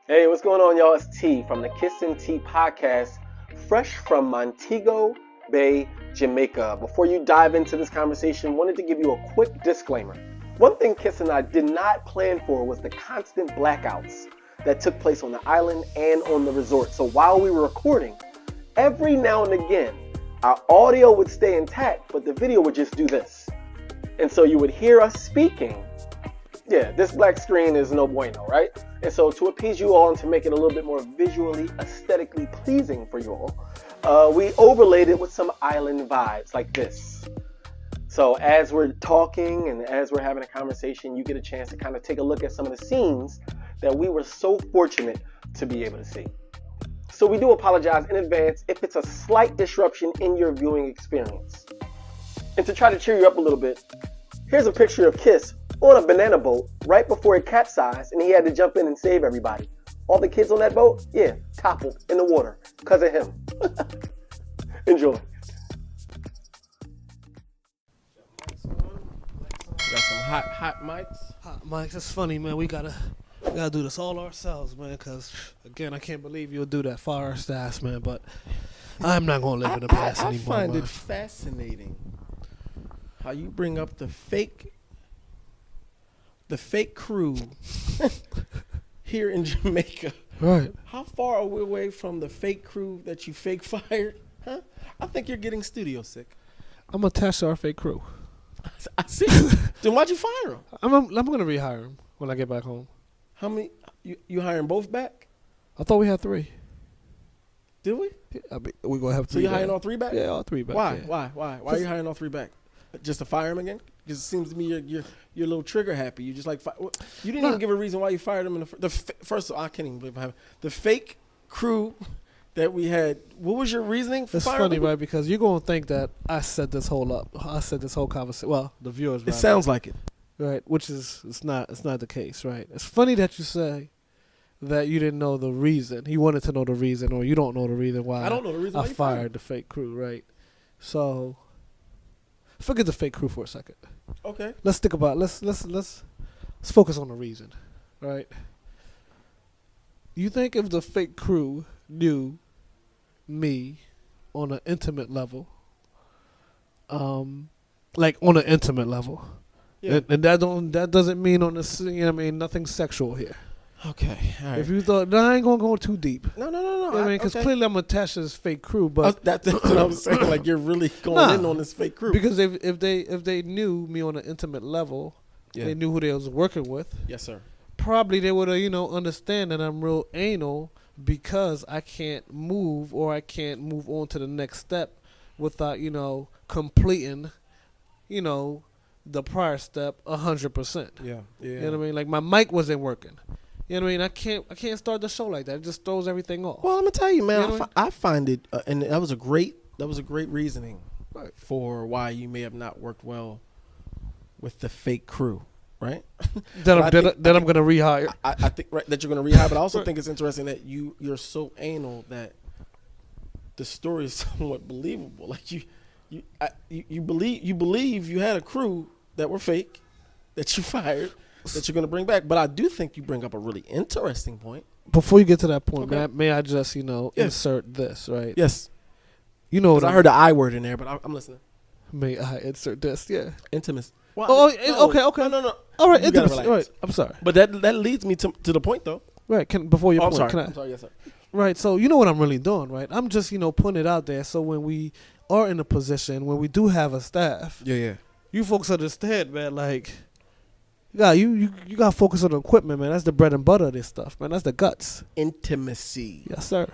Hey, what's going on, y'all? It's T from the Kiss and Tea podcast, fresh from Montego Bay, Jamaica. Before you dive into this conversation, wanted to give you a quick disclaimer. One thing Kiss and I did not plan for was the constant blackouts that took place on the island and on the resort. So while we were recording, every now and again, our audio would stay intact, but the video would just do this. And so you would hear us speaking. Yeah, this black screen is no bueno, right? And so to appease you all and to make it a little bit more visually, aesthetically pleasing for you all, we overlaid it with some island vibes like this. So as we're talking and as we're having a conversation, you get a chance to kind of take a look at some of the scenes that we were so fortunate to be able to see. So we do apologize in advance if it's a slight disruption in your viewing experience. And to try to cheer you up a little bit, here's a picture of Kiss on a banana boat right before it capsized and he had to jump in and save everybody. All the kids on that boat, toppled in the water because of him. Enjoy. Got some hot mics. Hot mics. It's funny, man. We gotta do this all ourselves, man. Because again, I can't believe you'll do that for our staff, man. But I'm not gonna live in the past anymore. I find it fascinating how you bring up the fake crew here in Jamaica. Right. How far are we away from the fake crew that you fake fired? Huh? I think you're getting studio sick. I'm attached to our fake crew. I see. Then why'd you fire them? I'm gonna rehire them when I get back home. How many? You hiring both back? I thought we had 3. Did we? I mean, we gonna have 3. So you hiring all 3 back? Yeah, all 3 back. Why? Yeah. Why are you hiring all 3 back? Just to fire them again? Because it seems to me you're a little trigger happy. You just like you didn't even give a reason why you fired them in first of all, I can't even believe I have the fake crew that we had. What was your reasoning for It's firing funny, them? right? Because you're gonna think that I set this whole up. I set this whole conversation. Well, the viewers. It sounds like it. Right, which is it's not the case, right? It's funny that you say that you didn't know the reason. You wanted to know the reason, or you don't know the reason why. I don't know the reason why I you fired the fake crew, right? So forget the fake crew for a second. Okay. Let's think about let's focus on the reason, right? You think if the fake crew knew me on an intimate level, like on an intimate level. Yeah. And that doesn't mean on the, you know what I mean, nothing sexual here. Okay. All right. If you thought, I ain't gonna go too deep. No. You know what I mean, because clearly I'm attached to this fake crew, but That's what I was saying. Like you're really going in on this fake crew. because if they knew me on an intimate level, they knew who they was working with. Yes, sir. Probably they would have understand that I'm real anal because I can't move or I can't move on to the next step without completing the prior step 100%. Yeah. You know what I mean? Like my mic wasn't working. You know what I mean? I can't start the show like that. It just throws everything off. Well, I'm gonna tell you, man. You know what I find it, and that was a great reasoning Right. for why you may have not worked well with the fake crew, right? I'm gonna rehire. I think that you're gonna rehire, but I also think it's interesting that you're so anal that the story is somewhat believable. Like you believe you had a crew that were fake that you fired that you're gonna bring back. But I do think you bring up a really interesting point. Before you get to that point, Okay. may I just insert this, right? Yes, You know what I heard the I word in there, but I'm listening. May I insert this? Yeah. Intimacy. Well, Okay. No. All right, You gotta intimacy. relax. All right, I'm sorry. But that leads me to the point, though. Right, before your Oh, I'm point, sorry. can I? I'm sorry. Yes, sir. Right, so you know what I'm really doing, right? I'm just putting it out there. So when we are in a position when we do have a staff, Yeah. you folks understand, man. Like, you got to focus on the equipment, man. That's the bread and butter of this stuff, man. That's the guts. Intimacy. Yes, sir.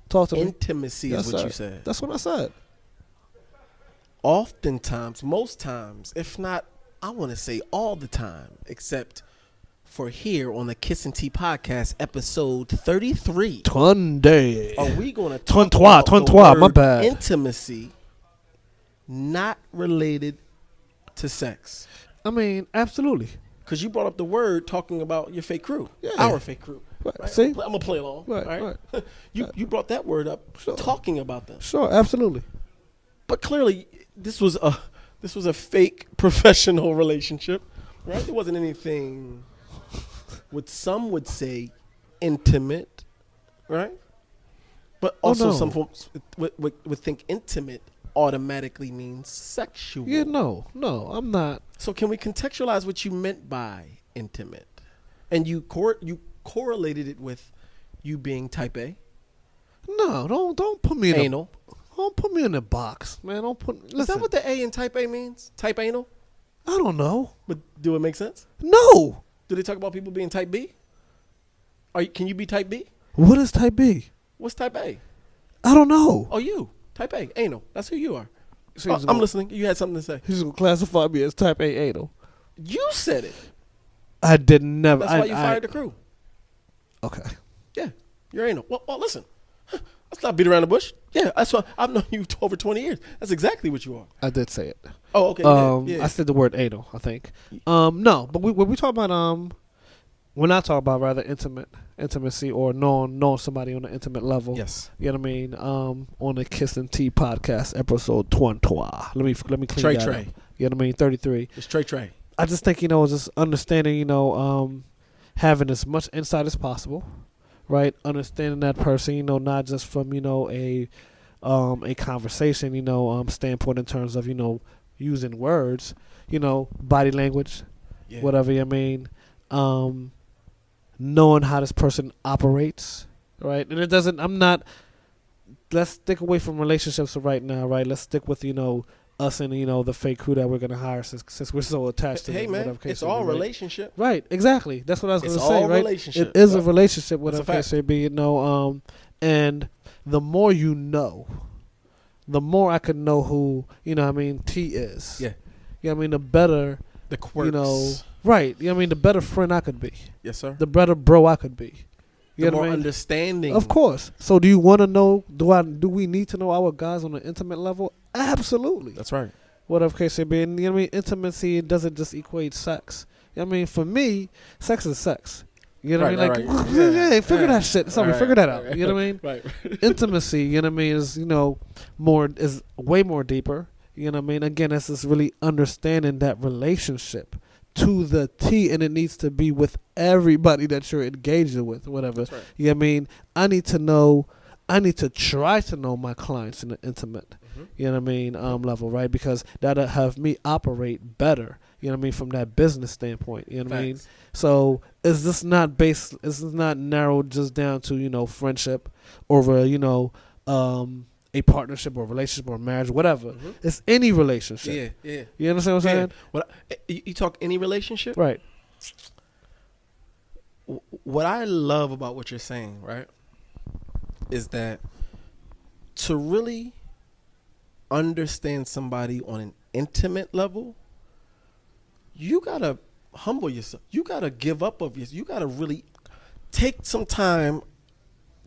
Talk to me. Intimacy Yes, is what sir. you said. That's what I said. Oftentimes, most times, if not, I want to say all the time, except for here on the Kiss and Tea podcast, episode 33. Tunde. Are we going to talk 33, about the 33, word my bad. intimacy not related to sex? I mean, absolutely. Because you brought up the word talking about your fake crew, Yeah. our fake crew. Right. See? I'm gonna play along. Right. You brought that word up, Sure. talking about them. Sure, absolutely. But clearly, this was a fake professional relationship, right? There wasn't anything what some would say intimate, right? But also no. some folks would think intimate automatically means sexual. Yeah, no, I'm not. So can we contextualize what you meant by intimate? And you correlated it with you being type A, No, don't put me in anal. Don't put me in a box, man. Don't put. Listen, Is that what the A in type A means? Type anal? I don't know. But do it make sense? No. Do they talk about people being type B? Can you be type B? What is type B? What's type A? I don't know. Oh, you. Type A. Anal. That's who you are. So I'm listening. You had something to say. He's gonna classify me as type A anal. You said it. I did never. That's why you fired the crew. Okay. Yeah. You're anal. Well, listen. Let's not beat around the bush. Yeah, that's why I've known you over 20 years. That's exactly what you are. I did say it. Oh, okay. Yeah. I said the word anal, I think. No, but when we talk about we're not talking about rather intimacy or knowing somebody on an intimate level. Yes. You know what I mean? On the Kiss and Tea podcast, episode 23. Let me clean Trey that Trey. up. You know what I mean? 33. It's Trey. I just think, just understanding, having as much insight as possible, right? Understanding that person, not just from, a conversation, standpoint in terms of, using words, body language, whatever you mean, knowing how this person operates, right? And let's stick away from relationships right now, right? Let's stick with, us and, the fake crew that we're going to hire since we're so attached to Hey, them, man, it's all relationship. Right, exactly. That's what I was going to say, It's all right? relationship. It is a relationship, whatever That's a case may be, and the more you know, the more I could know who, T is. Yeah. The better, The quirks. right. The better friend I could be. Yes, sir. The better bro I could be. You The know what more I mean? understanding. Of course. So do you want to know, do we need to know our guys on an intimate level? Absolutely. That's right. Whatever case may be. And, intimacy doesn't just equate sex. For me, sex is sex. You know what I mean? Like, right. figure that shit. Sorry, figure that out. You know what I mean? Right. Intimacy, is, is way more deeper. You know what I mean? Again, it's just really understanding that relationship to the T, and it needs to be with everybody that you're engaging with, whatever. That's right. You know what I mean? I need to try to know my clients in an intimate, you know what I mean, level, right? Because that'll have me operate better, you know what I mean, from that business standpoint, you know what I mean? So is this not narrowed just down to, friendship over, a partnership or relationship or marriage, whatever. It's any relationship. Yeah. You understand what I'm saying? You talk any relationship? Right. What I love about what you're saying, right, is that to really understand somebody on an intimate level, you got to humble yourself. You got to give up of yourself. You got to really take some time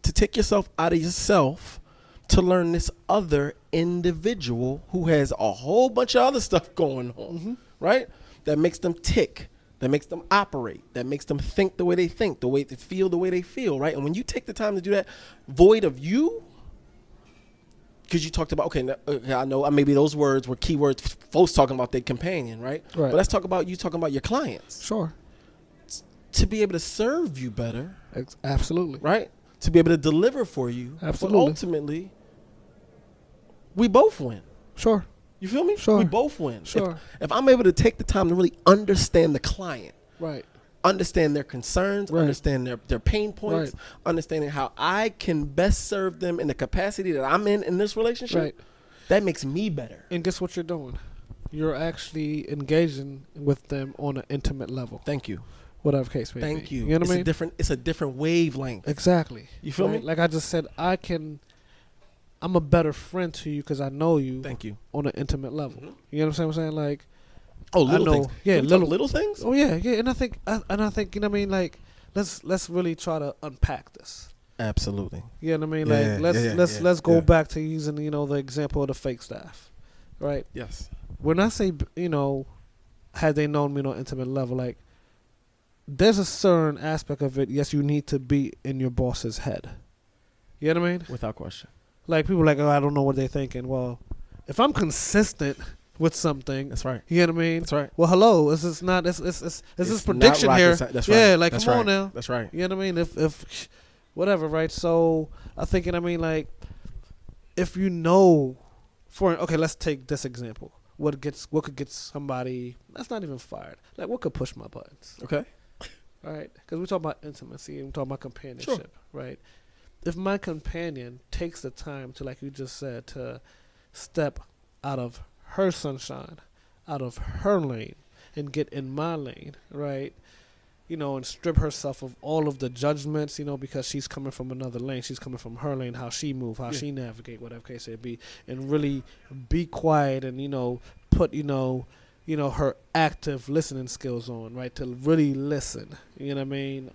to take yourself out of yourself to learn this other individual who has a whole bunch of other stuff going on, right? That makes them tick, that makes them operate, that makes them think the way they think, the way they feel the way they feel, right? And when you take the time to do that, void of you, because you talked about, I know maybe those words were keywords, folks talking about their companion, right? But let's talk about you talking about your clients. Sure. To be able to serve you better. Absolutely. Right? To be able to deliver for you. Absolutely. But ultimately, we both win. Sure. You feel me? Sure. We both win. Sure. If I'm able to take the time to really understand the client, Right. understand their concerns, Right. understand their pain points, Right. understanding how I can best serve them in the capacity that I'm in this relationship, Right. that makes me better. And guess what you're doing? You're actually engaging with them on an intimate level. Thank you. Whatever case may be. Thank you. You know what I mean? It's a different wavelength. Exactly. You feel me? Like I just said, I'm a better friend to you because I know you. Thank you. On an intimate level. You know what I'm saying? Like, little things. Yeah, little things. Oh yeah. And I think you know what I mean. Like, let's really try to unpack this. Absolutely. You know what I mean? Yeah, Like, let's go back to using the example of the fake staff, right? Yes. When I say had they known me on an intimate level, like, there's a certain aspect of it. Yes, you need to be in your boss's head. You know what I mean? Without question. Like, people are like, oh, I don't know what they're thinking. Well, if I'm consistent with something. That's right. You know what I mean? That's right. Well, hello. Is this not? Is this It's prediction not here? rocket science. That's right. Yeah, like That's come right. on now. That's right. You know what I mean? If whatever, right? So I think, I mean, like, if you know, let's take this example. What could get somebody that's not even fired? Like, what could push my buttons? Okay. Right? Because we talk about intimacy and we talk about companionship, right? If my companion takes the time to, like you just said, to step out of her sunshine, out of her lane, and get in my lane, right? You know, and strip herself of all of the judgments, you know, because she's coming from another lane. She's coming from her lane, how she move, how she navigate, whatever case it be, and really be quiet and, you know, put, you know, her active listening skills on, right? To really listen, you know what I mean?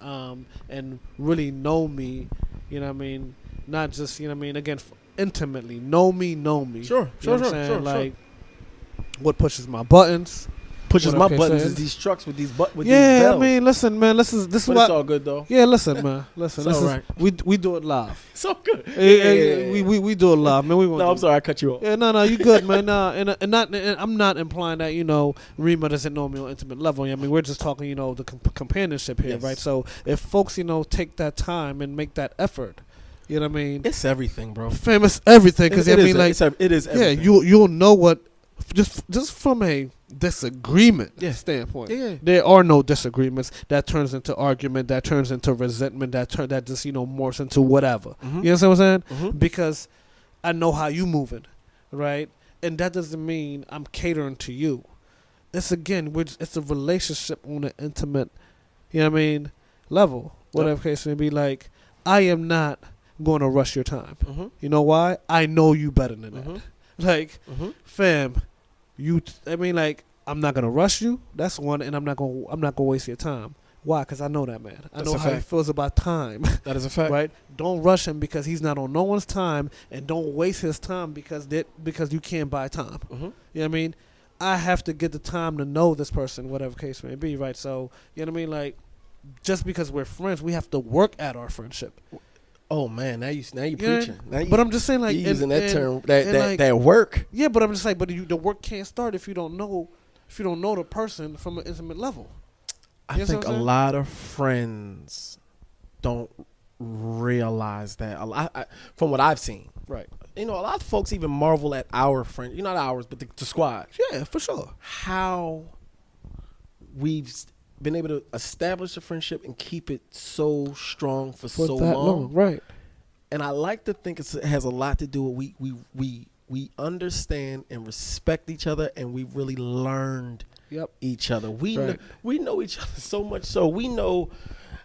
And really know me, you know what I mean? Not just, you know what I mean? Again, intimately, know me. Sure. Like, what pushes my buttons? Pushes my buttons is these trucks with these bells. I mean, listen, man. This is but what. It's all good though. Yeah, listen, man. Listen, it's this all right. We do it live. So good. We do it live, man. I'm sorry, I cut you off. Yeah, no, you good, man. Nah, and I'm not implying that, you know, Rima doesn't know me on intimate level. I mean, we're just talking, you know, the companionship here, right? So if folks, you know, take that time and make that effort, you know what I mean? It's everything, bro. Famous everything, because I mean, like, it is everything. Yeah, you'll know what. Just from a disagreement standpoint, there are no disagreements that turns into argument, that turns into resentment, that just, you know, morphs into whatever. Mm-hmm. You know what I'm saying? Mm-hmm. Because I know how you moving, right? And that doesn't mean I'm catering to you. It's it's a relationship on an intimate, you know what I mean, level. Whatever case may be. Like, I am not going to rush your time. Mm-hmm. You know why? I know you better than Mm-hmm. that. Like, fam. I mean, like, I'm not gonna rush you. That's one, and I'm not gonna waste your time. Why? Because I know that man. I know how he feels about time. That is a fact, right? Don't rush him because he's not on no one's time, and don't waste his time because you can't buy time. Mm-hmm. You know what I mean? I have to get the time to know this person, whatever case may be, right? So, you know what I mean? Like, just because we're friends, we have to work at our friendship. Oh man, now you preaching. But I'm just saying, like, using that term, that work. Yeah, but I'm just like, the work can't start if you don't know the person from an intimate level. I think a lot of friends don't realize that. From what I've seen, right? You know, a lot of folks even marvel at our friends. Not ours, but the squad. Yeah, for sure. How we've been able to establish a friendship and keep it so strong for so long. Right. And I like to think it has a lot to do with we understand and respect each other, and we really learned each other. We know each other so much so we know,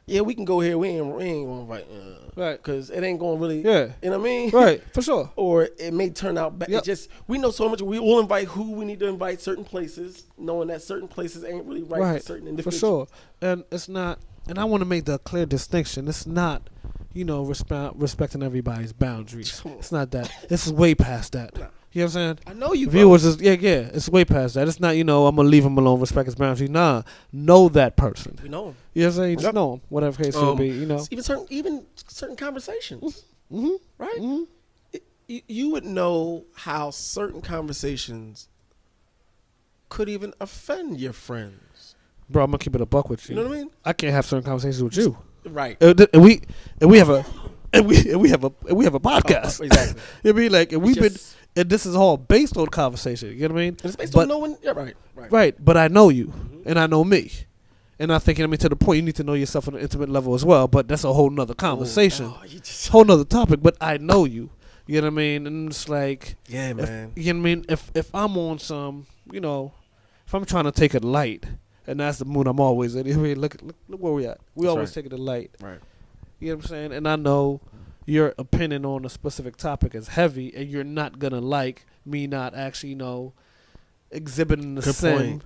we can go here. We ain't gonna invite, right? Because it ain't gonna really, you know what I mean? Right, for sure. Or it may turn out bad. Just we know so much. We will invite who we need to invite certain places, knowing that certain places ain't really right for certain individuals. For sure, and it's not. And I want to make the clear distinction. It's not, you know, respecting everybody's boundaries. It's not that. It's way past that. Nah. You know what I'm saying? I know you. Viewers is it's way past that. It's not, you know, I'm gonna leave him alone, respect his boundaries. Nah, know that person. We know him. You know what I'm saying? You just know him. Whatever case it be, you know. Even certain conversations, right? Mm-hmm. You would know how certain conversations could even offend your friends. Bro, I'm gonna keep it a buck with you. You know what I mean? I can't have certain conversations with you. Right. And we have a podcast. Exactly. You know what I mean? Like, and this is all based on conversation. You know what I mean? And it's based on knowing. Yeah, right. Right. But I know you, and I know me, and I think, I mean, to the point, you need to know yourself on an intimate level as well. But that's a whole nother conversation, whole nother topic. But I know you. You know what I mean? And it's like, yeah, man. You know what I mean? If I'm on some, you know, if I'm trying to take it light. And that's the mood I'm always in. I mean, look where we at. We always take it to light. Right. You know what I'm saying? And I know your opinion on a specific topic is heavy, and you're not gonna like me not actually, you know, exhibiting the same,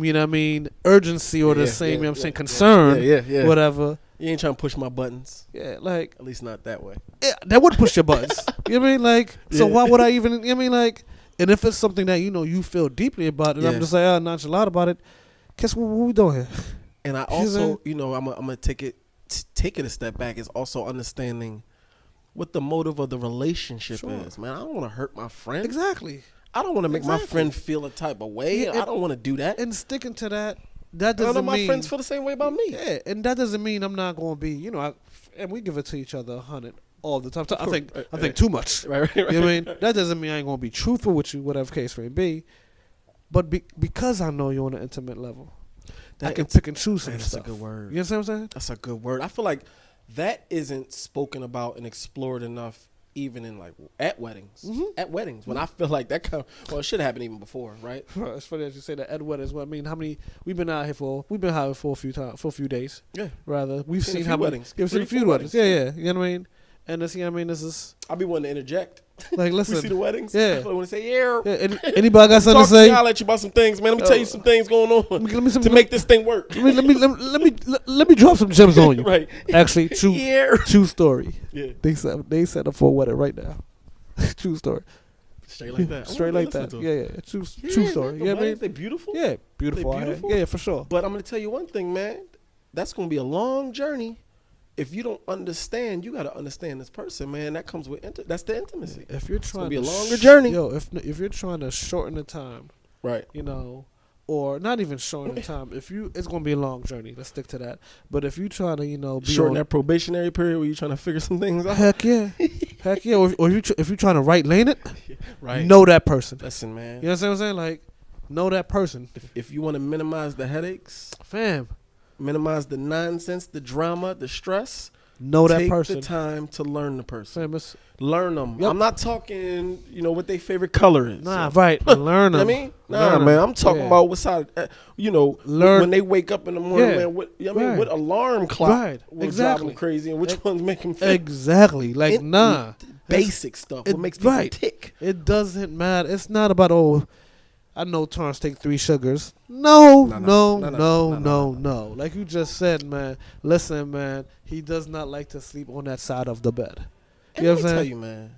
you know what I mean, urgency or the same, you know what I'm saying, concern, whatever. You ain't trying to push my buttons. Yeah, like, at least not that way. Yeah, that would push your buttons. You know what I mean? Like, so why would I even? You know what I mean? Like, and if it's something that, you know, you feel deeply about, and I'm just like, nonchalant about it. Guess what we doing here? And I also, you know, I'm gonna take it a step back. Is also understanding what the motive of the relationship is. Man, I don't want to hurt my friend. Exactly. I don't want to make my Exactly. friend feel a type of way. Yeah, I don't want to do that. And sticking to that I know doesn't my mean friends feel the same way about me. Yeah, and that doesn't mean I'm not going to be, and we give it to each other 100 all the time. I think too much. Right. You know what I mean? That doesn't mean I ain't going to be truthful with you, whatever case may be. But because I know you're on an intimate level, I can pick and choose some That's stuff. a good word. You know what I'm saying? That's a good word. I feel like that isn't spoken about and explored enough, even in like at weddings. Mm-hmm. At weddings, when I feel like that kind of, it should happen even before, right? It's funny that you say that at weddings. Well, I mean, how many we've been out here for a few times, for a few days. Yeah. Rather, we've Seen a seen few how many weddings. Yeah, we've seen a 3-4 few weddings. weddings. Yeah. You know what I mean? And this, this is I'll be wanting to interject. like, listen. We see the weddings. Yeah. I want to say, yeah. Anybody got something Talk to say? I'll let you about some things, man. Let me tell you some things going on Let me to make this thing work. let me drop some gems on you. Right. Actually, Yeah. true story. Yeah. They set up for a wedding right now. True story. Straight like that. Straight like that. Yeah. True story. Man, Yeah, weddings, man. they beautiful. Yeah, beautiful. They out here. beautiful? Yeah, for sure. But I'm going to tell you one thing, man. That's going to be a long journey. If you don't understand, you got to understand this person, man. That comes with that's the intimacy. If you're It's trying gonna be a to longer journey. if you're trying to shorten the time, Right. or not even shorten the time, it's gonna be a long journey. Let's stick to that. But if you trying to, be Shorten on, that probationary period where you're trying to figure some things out. heck yeah. Or if you're trying to right lane it, Right. know that person. Listen, man. You know what I'm saying? Like, know that person, If you want to minimize the headaches, fam. minimize the nonsense, the drama, the stress, Know that take person. the time to learn the person. Fam, it's, Learn them. Yep. I'm not talking, what their favorite color is. nah, right. Learn them. I mean, man, I'm talking about what side, Learn- when they wake up in the morning, Yeah. man, Right. what alarm clock Right. will drive Exactly. them crazy and which ones make them feel Exactly. Like, basic stuff. What makes people right. tick. It doesn't matter. It's not about, I know Torrance take 3 sugars. No. Like you just said, man. Listen, man. He does not like to sleep on that side of the bed. And You know let what me I'm tell saying? you, man,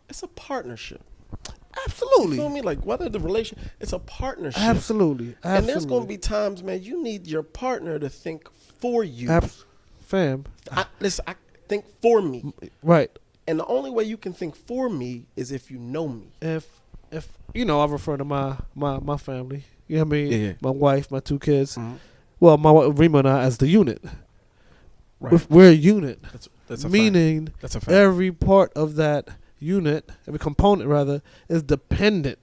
it's a partnership. Absolutely. You feel me? Like whether the relation, it's a partnership. Absolutely. And there's going to be times, man, you need your partner to think for you. Fam. I think for me. Right. And the only way you can think for me is if you know me. If I refer to my family. You know what I mean? Yeah. My wife, my 2 kids. Mhm. Well, my wife, Rima and I as the unit. Right. We're a unit. That's a meaning fact. That's a fact. every part of that unit, every component rather, is dependent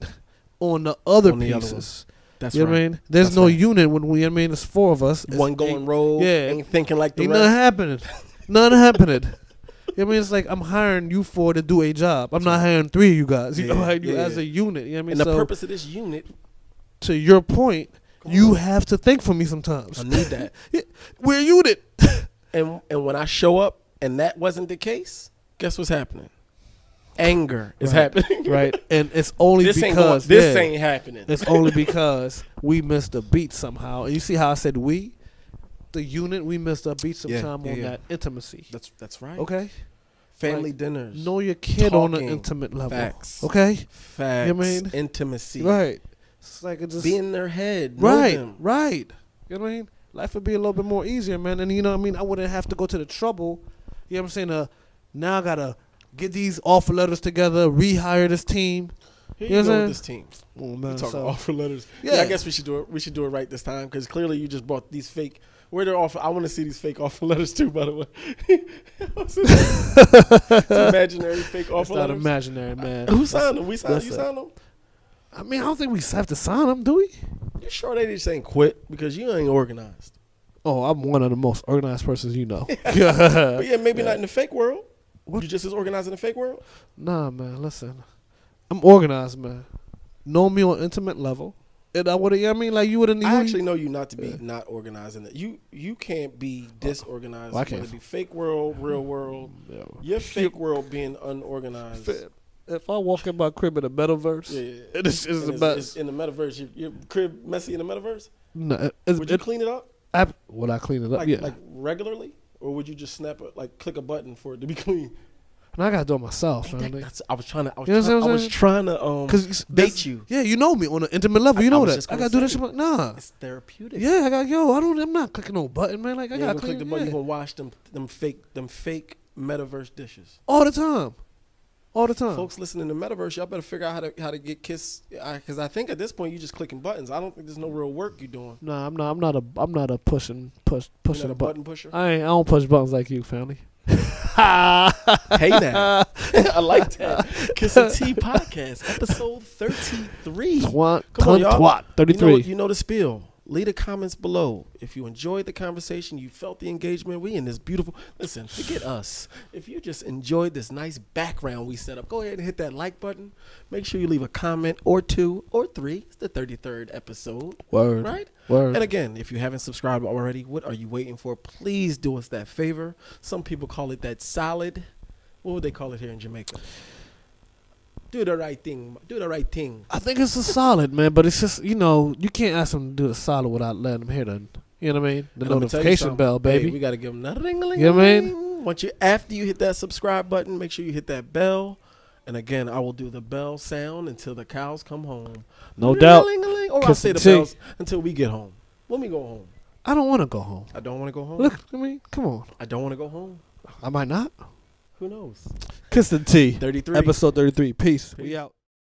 on the other On the other pieces. That's You know right. what I mean? There's That's no right. unit when we, it's 4 of us. It's One going ain't- rogue, yeah. ain't thinking like the Ain't rest. nothing happening. Nothing happening. You know what I mean? It's like I'm hiring you 4 to do a job. I'm not hiring 3 of you guys. I'm hiring you as a unit. You know what I mean? And the So, purpose of this unit, to your point, you have to think for me sometimes. I need that. We're a unit. and when I show up and that wasn't the case, guess what's happening? Anger is happening. Right. And it's only This because ain't happening. it's only because we missed a beat somehow. And you see how I said we? The unit, we missed a beat sometime on that intimacy. That's right. Okay? Family Like, dinners. Know your kid on an Talking. intimate level. Facts. Okay? Facts. You know what I mean? Intimacy. Right. It's like it just Be in their head. Know right, them. right. You know what I mean? Life would be a little bit more easier, man. And you know what I mean? I wouldn't have to go to the trouble. You know what I'm saying? Now I gotta get these offer letters together, rehire this team. Here You you know go what I'm with this team. Oh We man, talking so offer letters. Yeah. Yeah, I guess we should do it. We should do it right this time because clearly you just bought these fake. Where they're offer. I want to see these fake offer letters too. By the way, it's imaginary fake it's offer not letters. imaginary, man. Who signed them? We signed. that's You it. signed them. I mean, I don't think we have to sign them, do we? You sure they just ain't quit because you ain't organized? Oh, I'm one of the most organized persons you know. But yeah, maybe not in the fake world. What? You just as organized in the fake world? Nah, man. Listen, I'm organized, man. Know me on intimate level, and I would. I mean, like you wouldn't. I actually know you not to be not organized in that. You can't be disorganized. Well, I can't. Whether it be fake world, real world. Your fake world being unorganized. If I walk in my crib in the metaverse, Yeah. it's And the best. in the metaverse. Your crib messy in the metaverse? No, Would you clean it up? would I clean it up? Like regularly? Or would you just click a button for it to be clean? And I gotta do it myself, man. I was trying to You know what I'm I was saying? trying to Because bait you. Yeah, you know me on an intimate level. You I know was that. just I gonna gotta do say, that shit. Nah. It's therapeutic. Yeah, I'm not clicking no button, man. Like I You gotta ain't gonna click the button, yeah. you gonna wash them fake metaverse dishes. All the time. All the time. Folks listening to Metaverse, y'all better figure out how to get Kiss, because I think at this point you just clicking buttons. I don't think there's no real work you're doing. No, I'm not a pushing You're not a button. button pusher. I don't push buttons like you, family. Hey now, I like that. Kiss and Tea podcast, episode 33. Come on, y'all. 33. You know the spiel. Leave the comments below. If you enjoyed the conversation, you felt the engagement, we in this beautiful... Listen, forget us. If you just enjoyed this nice background we set up, go ahead and hit that like button. Make sure you leave a comment or 2 or 3. It's the 33rd episode. Word. Right? Word. And again, if you haven't subscribed already, what are you waiting for? Please do us that favor. Some people call it that solid. What would they call it here in Jamaica? Do the right thing. Do the right thing. I think it's a solid, man, but it's just, you can't ask them to do the solid without letting them hear the, you know what I mean? The notification bell, baby. Hey, we got to give them that ring-a-ling. You know what I mean? After you hit that subscribe button, make sure you hit that bell. And again, I will do the bell sound until the cows come home. No doubt. Or I'll say the bells until we get home. When we go home. I don't want to go home. I don't want to go home. Look, I mean, come on. I don't want to go home. I might not. Who knows? Kiss and Tea. 33. Episode 33. Peace. We out.